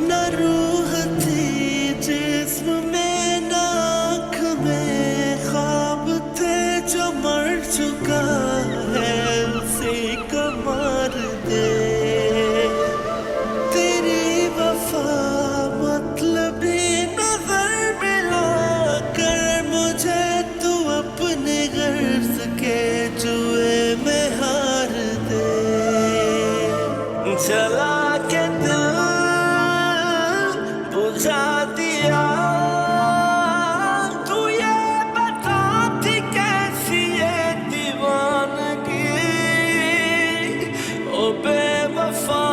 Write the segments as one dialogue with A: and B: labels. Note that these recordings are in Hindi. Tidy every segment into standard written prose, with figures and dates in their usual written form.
A: न रूह थी जिस्म में, न आँख में ख्वाब थे, जो मर चुका है उसी को मार दे। तेरी वफा मतलबी नजर मिला कर मुझे, तू अपने गर्ज के जुए में हार दे। जला के दिल बुझा दिया, तू ये बता थी कैसी ये दीवानगी, ओ बेवफा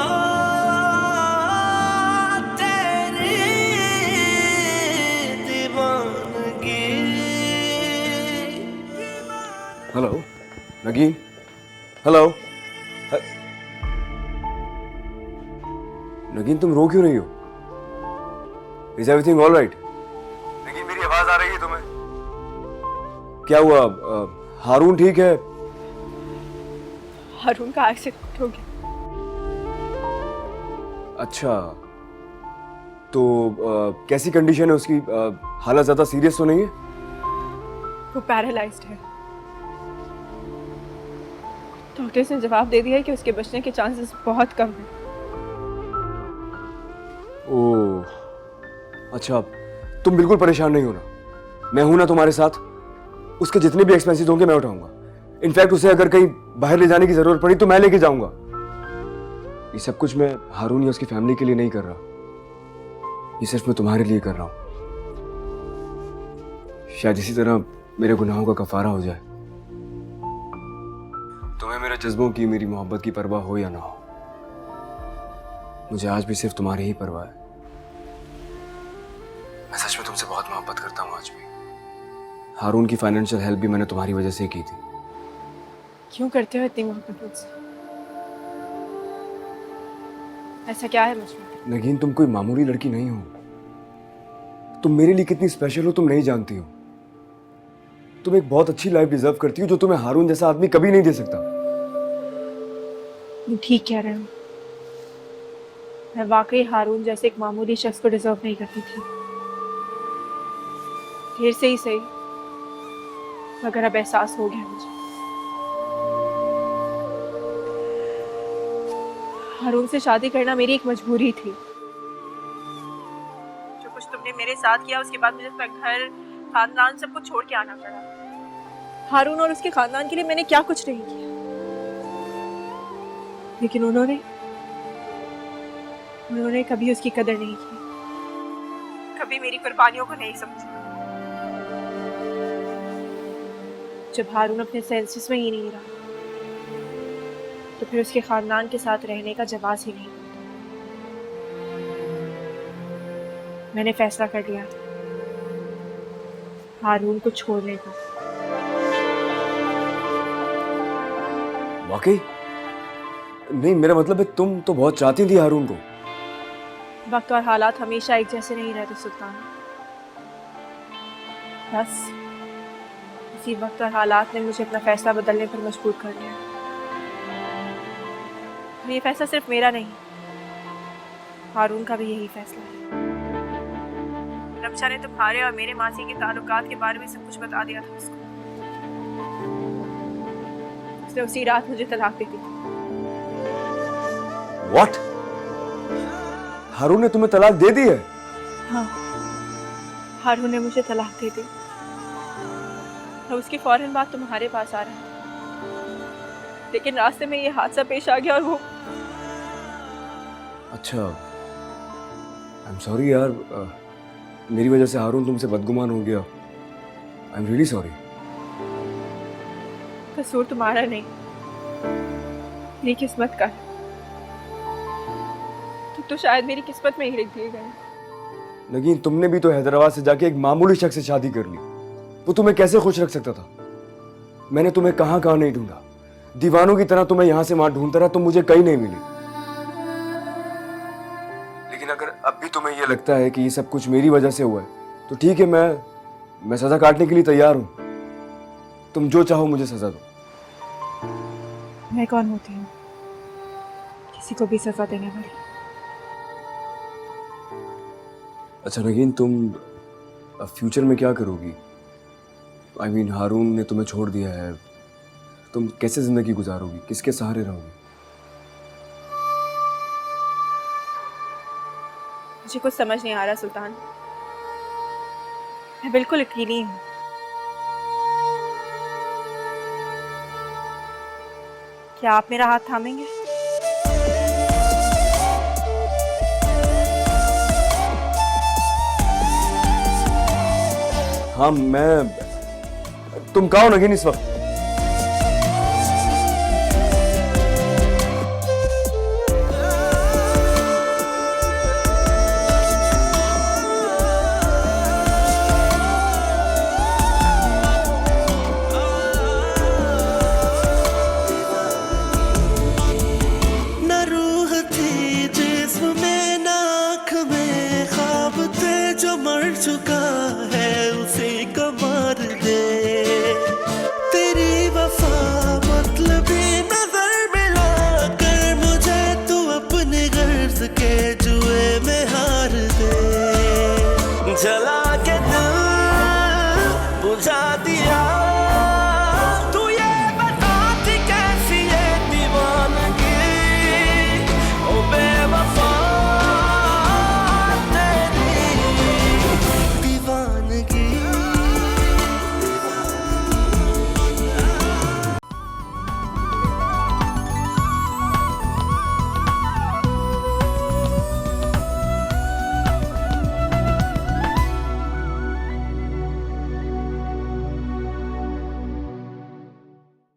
A: तेरी दीवानगी।
B: Hello नगीन, hello. नगीन तुम रो क्यों रही हो? Is everything all right? Nagin मेरी आवाज आ रही है तुम्हें? क्या हुआ? हारून ठीक है?
C: हारून का एक्सीडेंट हो गया।
B: अच्छा, तो कैसी कंडीशन है उसकी? हालत ज्यादा सीरियस तो नहीं है?
C: वो पैरालाइज्ड है। डॉक्टर्स ने जवाब दे दिया है कि उसके बचने के चांसेस बहुत कम हैं।
B: ओह अच्छा, तुम बिल्कुल परेशान नहीं होना, मैं हूं ना तुम्हारे साथ। उसके जितने भी एक्सपेंसेस होंगे मैं उठाऊंगा। इनफैक्ट उसे अगर कहीं बाहर ले जाने की जरूरत पड़ी तो मैं लेके जाऊंगा। ये सब कुछ मैं हारून या उसकी फैमिली के लिए नहीं कर रहा, ये सिर्फ मैं तुम्हारे लिए कर रहा हूं। शायद इसी तरह मेरे गुनाहों का कफारा हो जाए। तुम्हें मेरे जज्बों की, मेरी मोहब्बत की परवाह हो या ना हो, मुझे आज भी सिर्फ तुम्हारी ही परवाह है। मैं सच में तुमसे बहुत मोहब्बत करता हूँ आज भी। हारून की फाइनेंशियल हेल्प भी मैंने तुम्हारी वजह से ही की थी।
C: क्यों करते हो इतनी मोहब्बत मुझसे? ऐसा क्या है मुझमें?
B: नगीन तुम कोई मामूली लड़की नहीं हो। तुम मेरे लिए कितनी स्पेशल हो तुम नहीं जानती हो। तुम एक बहुत अच्छी लाइफ डिजर्व करती हो, जो तुम्हें हारून जैसा आदमी कभी नहीं दे सकता।
C: तुम ठीक कह रहे हो। मैं वाकई हारून जैसे एक मामूली शख्स को डिजर्व नहीं करती थी। देर से ही सही, मगर अब एहसास हो गया मुझे। हारून से शादी करना मेरी एक मजबूरी थी। जो कुछ तुमने मेरे साथ किया उसके बाद मुझे अपना घर, खानदान सब कुछ छोड़ के आना पड़ा। हारून और उसके खानदान के लिए मैंने क्या कुछ नहीं किया, लेकिन उन्होंने कभी उसकी कदर नहीं की, कभी मेरी कुर्बानियों को नहीं समझा। जब हारून अपने सेंसेस में ही नहीं रहा तो फिर उसके खानदान के साथ रहने का जवाब ही नहीं। मैंने फैसला कर लिया हारून को छोड़ने का।
B: वाकई? नहीं, मेरा मतलब है तुम तो बहुत चाहती थी हारून को।
C: वक्त और हालात हमेशा एक जैसे नहीं रहते सुल्तान। बस इसी वक्त और हालात ने मुझे अपना फैसला बदलने पर मजबूर कर दिया। ये फैसला सिर्फ मेरा नहीं, हारून का भी यही फैसला है। रमशा ने तुम्हारे और मेरे मासी के ताल्लुकात के बारे में सब कुछ बता दिया था उसको। उसने उसी रात मुझे तलाक दे दी।
B: What? हारून ने तुम्हें तलाक दे दी है?
C: हाँ, हारून ने मुझे तलाक दे दी। और उसकी फौरन बाद तुम्हारे पास आ रहा है, लेकिन रास्ते में ये हादसा पेश आ गया और वो।
B: अच्छा, आई एम सॉरी यार, मेरी वजह से हारून तुमसे बदगुमान हो गया। I am really sorry.
C: कसूर तुम्हारा नहीं, मेरी किस्मत का है। तो शायद मेरी किस्मत में ही लिख दिए गए।
B: नगीन तुमने भी तो हैदराबाद से जाके एक मामूली शख्स से शादी कर ली। वो तुम्हें कैसे खुश रख सकता था? मैंने तुम्हें कहां कहां नहीं ढूंढा, दीवानों की तरह तुम्हें यहां से वहां ढूंढता रहा, तुम मुझे कहीं नहीं मिली। लेकिन अगर अब भी तुम्हें यह लगता है कि ये सब कुछ मेरी वजह से हुआ है तो ठीक है, मैं सजा काटने के लिए तैयार हूं। तुम जो चाहो मुझे सजा दो।
C: मैं कौन होती हूँ किसी को भी सजा देने वाली?
B: अच्छा नगीन, तुम फ्यूचर में क्या करोगी? आई मीन हारून ने तुम्हें छोड़ दिया है, तुम कैसे जिंदगी गुजारोगी, किसके सहारे रहोगी?
C: मुझे कुछ समझ नहीं आ रहा सुल्तान। मैं बिल्कुल अकेली हूँ। क्या आप मेरा हाथ थामेंगे?
B: हाँ मैं, तुम कहाँ हो नगीन इस वक्त?
A: न रूह थी जिस्म में, न आँख में, ख्वाब थे जो मर चुका